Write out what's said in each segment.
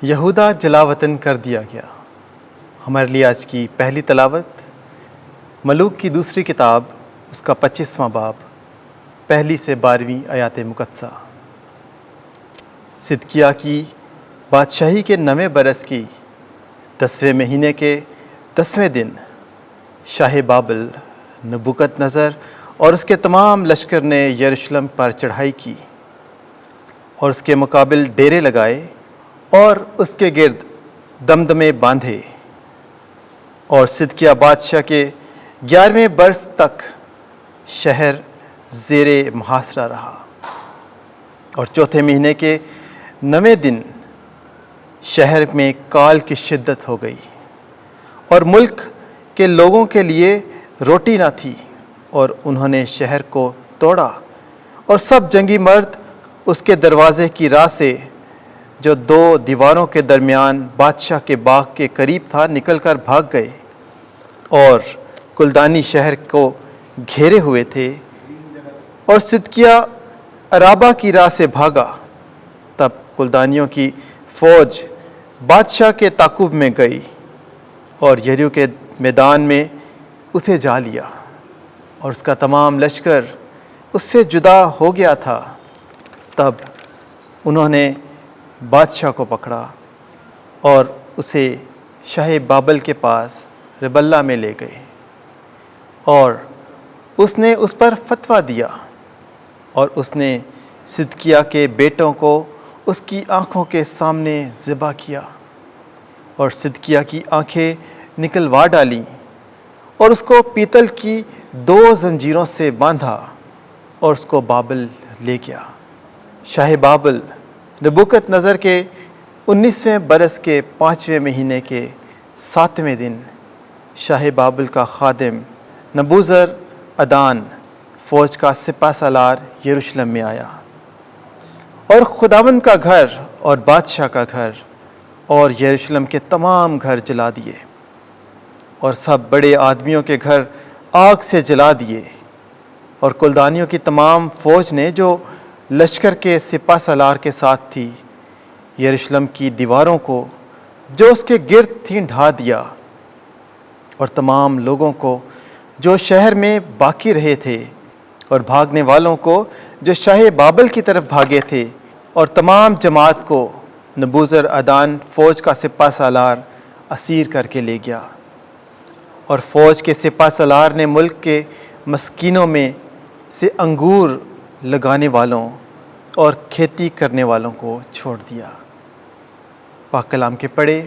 یہودا جلا وطن کر دیا گیا۔ ہمارے لیے آج کی پہلی تلاوت ملوک کی دوسری کتاب، اس کا 25واں باب، پہلی سے 12ویں آیات مقدسہ۔ صدقیہ کی بادشاہی کے 9ویں برس کی 10ویں مہینے کے 10ویں دن شاہ بابل نبوکت نظر اور اس کے تمام لشکر نے یروشلم پر چڑھائی کی اور اس کے مقابل ڈیرے لگائے اور اس کے گرد دمدمے باندھے، اور صدقیہ بادشاہ کے 11ویں برس تک شہر زیر محاصرہ رہا، اور چوتھے مہینے کے 9ویں دن شہر میں کال کی شدت ہو گئی اور ملک کے لوگوں کے لیے روٹی نہ تھی، اور انہوں نے شہر کو توڑا اور سب جنگی مرد اس کے دروازے کی راہ سے جو 2 دیواروں کے درمیان بادشاہ کے باغ کے قریب تھا نکل کر بھاگ گئے، اور کلدانی شہر کو گھیرے ہوئے تھے۔ اور صدقیہ عرابہ کی راہ سے بھاگا، تب کلدانیوں کی فوج بادشاہ کے تعاقب میں گئی اور یریحو کے میدان میں اسے جا لیا، اور اس کا تمام لشکر اس سے جدا ہو گیا تھا۔ تب انہوں نے بادشاہ کو پکڑا اور اسے شاہ بابل کے پاس ربلہ میں لے گئے، اور اس نے اس پر فتویٰ دیا، اور اس نے صدقیہ کے بیٹوں کو اس کی آنکھوں کے سامنے ذبح کیا، اور صدقیہ کی آنکھیں نکلوا ڈالیں، اور اس کو پیتل کی 2 زنجیروں سے باندھا اور اس کو بابل لے گیا۔ شاہ بابل نبوکت نظر کے 19ویں برس کے 5ویں مہینے کے 7ویں دن شاہ بابل کا خادم نبوذر ادان فوج کا سپہ سالار یروشلم میں آیا، اور خداوند کا گھر اور بادشاہ کا گھر اور یروشلم کے تمام گھر جلا دیے، اور سب بڑے آدمیوں کے گھر آگ سے جلا دیے، اور کلدانیوں کی تمام فوج نے جو لشکر کے سپہ سالار کے ساتھ تھی یروشلم کی دیواروں کو جو اس کے گرد تھیں ڈھا دیا، اور تمام لوگوں کو جو شہر میں باقی رہے تھے اور بھاگنے والوں کو جو شاہ بابل کی طرف بھاگے تھے، اور تمام جماعت کو نبوذر ادان فوج کا سپہ سالار اسیر کر کے لے گیا۔ اور فوج کے سپہ سالار نے ملک کے مسکینوں میں سے انگور لگانے والوں اور کھیتی کرنے والوں کو چھوڑ دیا۔ پاک کلام کے پڑھے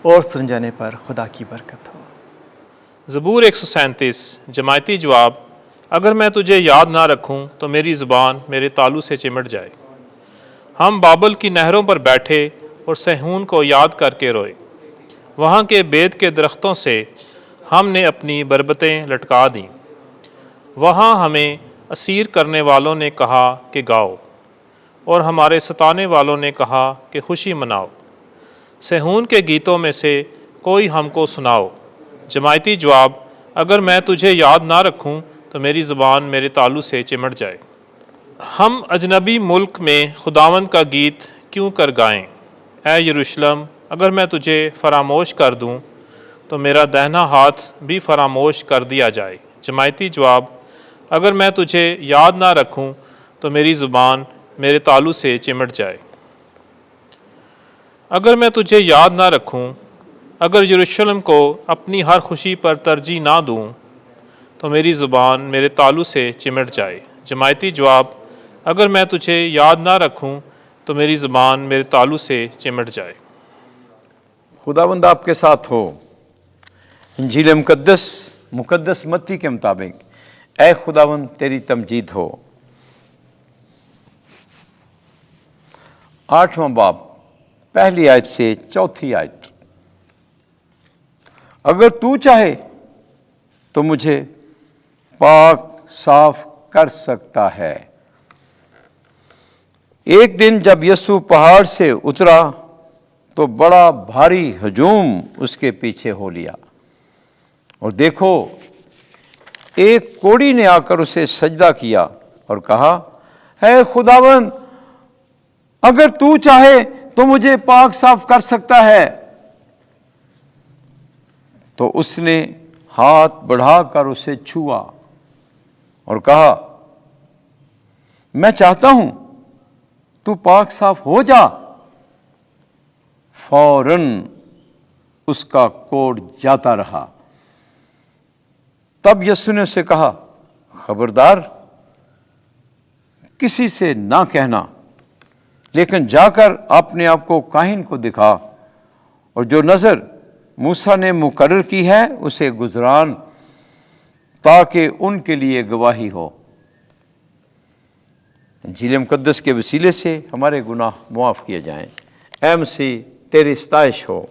اور سن جانے پر خدا کی برکت ہو۔ زبور 137 جماعتی جواب: اگر میں تجھے یاد نہ رکھوں تو میری زبان میرے تالو سے چمٹ جائے۔ ہم بابل کی نہروں پر بیٹھے اور صہیون کو یاد کر کے روئے۔ وہاں کے بید کے درختوں سے ہم نے اپنی بربتیں لٹکا دیں۔ وہاں ہمیں اسیر کرنے والوں نے کہا کہ گاؤ، اور ہمارے ستانے والوں نے کہا کہ خوشی مناؤ۔ صہیون کے گیتوں میں سے کوئی ہم کو سناؤ۔ جماعتی جواب: اگر میں تجھے یاد نہ رکھوں تو میری زبان میرے تالو سے چمٹ جائے۔ ہم اجنبی ملک میں خداوند کا گیت کیوں کر گائیں؟ اے یروشلم، اگر میں تجھے فراموش کر دوں تو میرا دہنا ہاتھ بھی فراموش کر دیا جائے۔ جماعتی جواب: اگر میں تجھے یاد نہ رکھوں تو میری زبان میرے تالو سے چمٹ جائے۔ اگر میں تجھے یاد نہ رکھوں، اگر یروشلم کو اپنی ہر خوشی پر ترجیح نہ دوں تو میری زبان میرے تالو سے چمٹ جائے۔ جماعتی جواب: اگر میں تجھے یاد نہ رکھوں تو میری زبان میرے تالو سے چمٹ جائے۔ خداوند آپ کے ساتھ ہو۔ انجیل مقدس متی کے مطابق اے خداوند تیری تمجید ہو۔ 8واں باب، پہلی آیت سے 4تھی آیت۔ اگر تو چاہے تو مجھے پاک صاف کر سکتا ہے۔ ایک دن جب یسوع پہاڑ سے اترا تو بڑا بھاری ہجوم اس کے پیچھے ہو لیا، اور دیکھو ایک کوڑی نے آ کر اسے سجدہ کیا اور کہا، اے خداوند، اگر تو چاہے تو مجھے پاک صاف کر سکتا ہے۔ تو اس نے ہاتھ بڑھا کر اسے چھوا اور کہا، میں چاہتا ہوں تو پاک صاف ہو جا۔ فوراً اس کا کوڑ جاتا رہا۔ تب یسوع نے اسے کہا، خبردار، کسی سے نہ کہنا، لیکن جا کر اپنے آپ کو کاہن کو دکھا، اور جو نذر موسیٰ نے مقرر کی ہے اسے گزران، تاکہ ان کے لیے گواہی ہو۔ انجیل مقدس کے وسیلے سے ہمارے گناہ معاف کیے جائیں۔ اے مسیح، تیری ستائش ہو۔